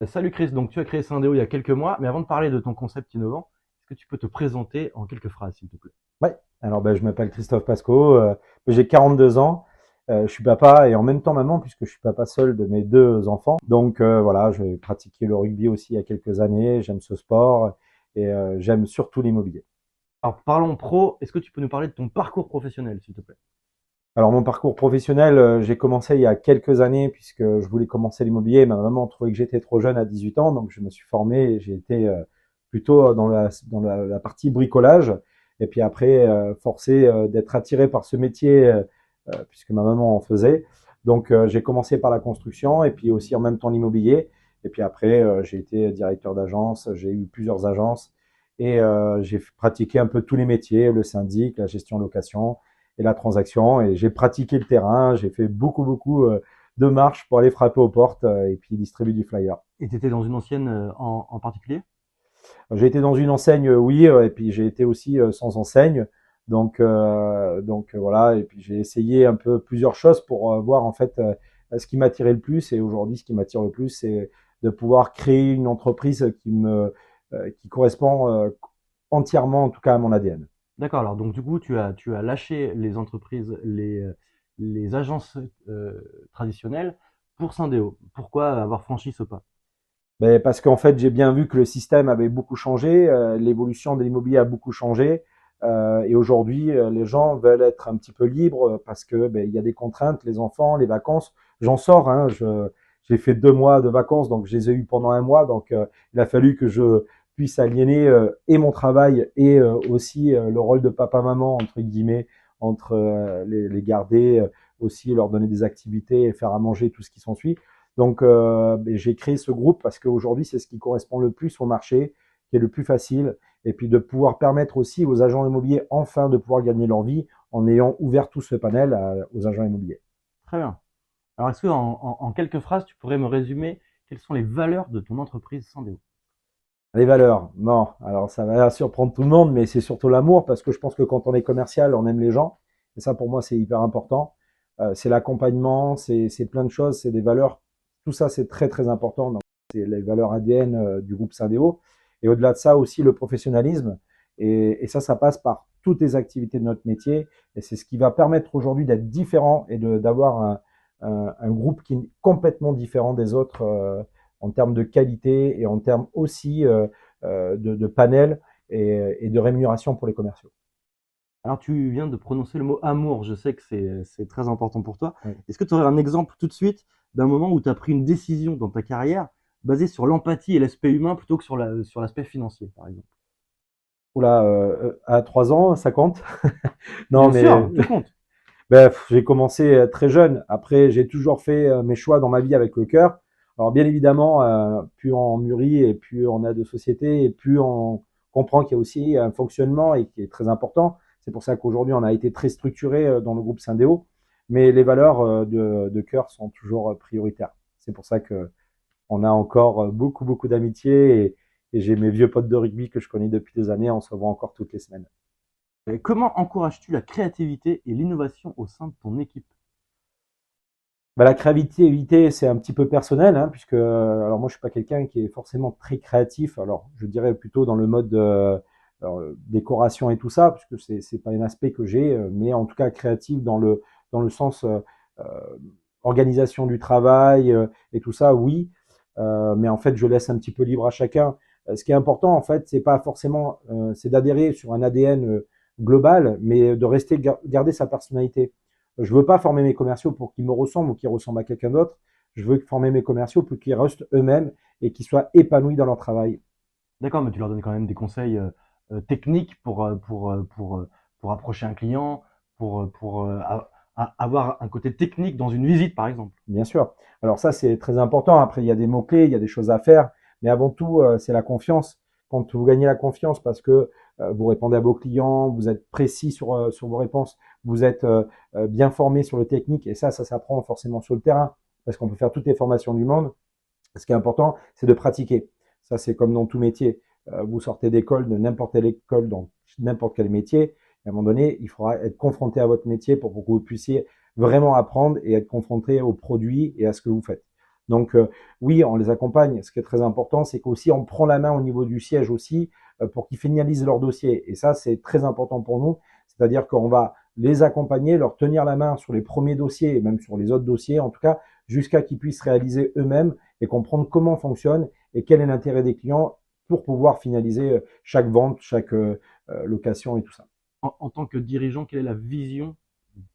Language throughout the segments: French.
Salut Chris, donc tu as créé Syndéo il y a quelques mois, mais avant de parler de ton concept innovant, est-ce que tu peux te présenter en quelques phrases, s'il te plaît? Ouais, alors je m'appelle Christophe Pasco, j'ai 42 ans, je suis papa et en même temps maman puisque je suis papa seul de mes deux enfants. Donc voilà, j'ai pratiqué le rugby aussi il y a quelques années, j'aime ce sport et j'aime surtout l'immobilier. Alors parlons pro, est-ce que tu peux nous parler de ton parcours professionnel, s'il te plaît? Alors mon parcours professionnel, j'ai commencé il y a quelques années puisque je voulais commencer l'immobilier. Ma maman trouvait que j'étais trop jeune à 18 ans, donc je me suis formé et j'ai été plutôt dans la partie bricolage. Et puis après, forcé d'être attiré par ce métier puisque ma maman en faisait. Donc j'ai commencé par la construction et puis aussi en même temps l'immobilier. Et puis après, j'ai été directeur d'agence, j'ai eu plusieurs agences et j'ai pratiqué un peu tous les métiers, le syndic, la gestion location et la transaction. Et j'ai pratiqué le terrain, j'ai fait beaucoup de marches pour aller frapper aux portes et puis distribuer du flyer. Et tu étais dans une ancienne en particulier? J'ai été dans une enseigne, oui, et puis j'ai été aussi sans enseigne. Donc voilà, et puis j'ai essayé un peu plusieurs choses pour voir en fait ce qui m'attirait le plus. Et aujourd'hui, ce qui m'attire le plus, c'est de pouvoir créer une entreprise qui correspond entièrement, en tout cas, à mon ADN. D'accord, alors donc du coup, tu as lâché les entreprises, les agences traditionnelles pour Syndéo. Pourquoi avoir franchi ce pas? Ben, parce qu'en fait, j'ai bien vu que le système avait beaucoup changé, l'évolution de l'immobilier a beaucoup changé, et aujourd'hui, les gens veulent être un petit peu libres parce que ben, il y a des contraintes, les enfants, les vacances. J'en sors, hein, j'ai fait 2 mois de vacances, donc je les ai eu pendant un mois, donc il a fallu que je puisse aliéner et mon travail et aussi le rôle de papa-maman entre guillemets, entre les garder, aussi leur donner des activités et faire à manger tout ce qui s'ensuit. Donc, j'ai créé ce groupe parce qu'aujourd'hui, c'est ce qui correspond le plus au marché, qui est le plus facile, et puis de pouvoir permettre aussi aux agents immobiliers enfin de pouvoir gagner leur vie en ayant ouvert tout ce panel aux agents immobiliers. Très bien. Alors est-ce que en quelques phrases, tu pourrais me résumer quelles sont les valeurs de ton entreprise Syndéo? Les valeurs, non, alors ça va surprendre tout le monde, mais c'est surtout l'amour parce que je pense que quand on est commercial, on aime les gens, et ça pour moi c'est hyper important. C'est l'accompagnement, c'est plein de choses, c'est des valeurs, tout ça c'est très important. Donc, c'est les valeurs ADN du groupe Syndéo. Et au-delà de ça aussi le professionnalisme. Et ça passe par toutes les activités de notre métier. Et c'est ce qui va permettre aujourd'hui d'être différent et d'avoir un groupe qui est complètement différent des autres en termes de qualité et en termes aussi de panel et de rémunération pour les commerciaux. Alors, tu viens de prononcer le mot amour. Je sais que c'est très important pour toi. Oui. Est-ce que tu aurais un exemple tout de suite d'un moment où tu as pris une décision dans ta carrière basée sur l'empathie et l'aspect humain plutôt que sur l'aspect financier, par exemple? Oula, à 3 ans, ça compte. Non, Bien mais sûr, tout compte. ben, j'ai commencé très jeune. Après, j'ai toujours fait mes choix dans ma vie avec le cœur. Alors, bien évidemment, plus on mûrit et plus on a de société et plus on comprend qu'il y a aussi un fonctionnement et qui est très important. C'est pour ça qu'aujourd'hui, on a été très structuré dans le groupe Syndéo. Mais les valeurs de cœur sont toujours prioritaires. C'est pour ça que on a encore beaucoup d'amitié et j'ai mes vieux potes de rugby que je connais depuis des années. On se voit encore toutes les semaines. Et comment encourages-tu la créativité et l'innovation au sein de ton équipe? Bah, la créativité, c'est un petit peu personnel, hein, puisque alors moi je suis pas quelqu'un qui est forcément très créatif. Alors je dirais plutôt dans le mode décoration et tout ça, puisque c'est pas un aspect que j'ai, mais en tout cas créatif dans le sens euh, organisation du travail et tout ça, oui. Mais en fait je laisse un petit peu libre à chacun. Ce qui est important en fait, c'est pas forcément c'est d'adhérer sur un ADN global, mais de rester garder sa personnalité. Je veux pas former mes commerciaux pour qu'ils me ressemblent ou qu'ils ressemblent à quelqu'un d'autre. Je veux former mes commerciaux pour qu'ils restent eux-mêmes et qu'ils soient épanouis dans leur travail. D'accord, mais tu leur donnes quand même des conseils techniques pour approcher un client, avoir un côté technique dans une visite, par exemple. Bien sûr. Alors ça, c'est très important. Après, il y a des mots-clés, il y a des choses à faire. Mais avant tout, c'est la confiance. Quand vous gagnez la confiance parce que vous répondez à vos clients, vous êtes précis sur vos réponses, vous êtes bien formé sur le technique. Et ça s'apprend forcément sur le terrain. Parce qu'on peut faire toutes les formations du monde. Ce qui est important, c'est de pratiquer. Ça, c'est comme dans tout métier. Vous sortez d'école, de n'importe quelle école, dans n'importe quel métier. À un moment donné, il faudra être confronté à votre métier pour que vous puissiez vraiment apprendre et être confronté aux produits et à ce que vous faites. Donc oui, on les accompagne. Ce qui est très important, c'est qu'aussi on prend la main au niveau du siège aussi pour qu'ils finalisent leur dossier. Et ça, c'est très important pour nous. C'est-à-dire qu'on va les accompagner, leur tenir la main sur les premiers dossiers et même sur les autres dossiers, en tout cas, jusqu'à qu'ils puissent réaliser eux-mêmes et comprendre comment fonctionne et quel est l'intérêt des clients pour pouvoir finaliser chaque vente, chaque location et tout ça. En tant que dirigeant, quelle est la vision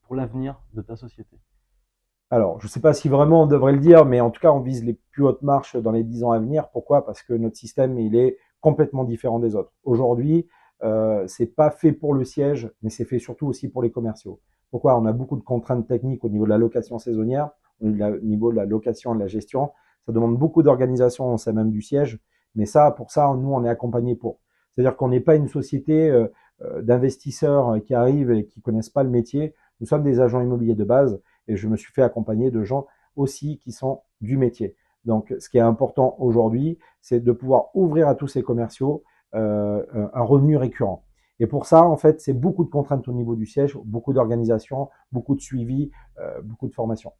pour l'avenir de ta société? Alors, je ne sais pas si vraiment on devrait le dire, mais en tout cas, on vise les plus hautes marches dans les 10 ans à venir. Pourquoi? Parce que notre système, il est complètement différent des autres. Aujourd'hui, c'est pas fait pour le siège, mais c'est fait surtout aussi pour les commerciaux. Pourquoi? On a beaucoup de contraintes techniques au niveau de la location saisonnière, au niveau de la location et de la gestion. Ça demande beaucoup d'organisation au sein même du siège. Mais ça, pour ça, nous, on est accompagnés pour. C'est-à-dire qu'on n'est pas une société d'investisseurs qui arrivent et qui connaissent pas le métier. Nous sommes des agents immobiliers de base et je me suis fait accompagner de gens aussi qui sont du métier. Donc, ce qui est important aujourd'hui, c'est de pouvoir ouvrir à tous ces commerciaux un revenu récurrent. Et pour ça, en fait, c'est beaucoup de contraintes au niveau du siège, beaucoup d'organisation, beaucoup de suivi, beaucoup de formation.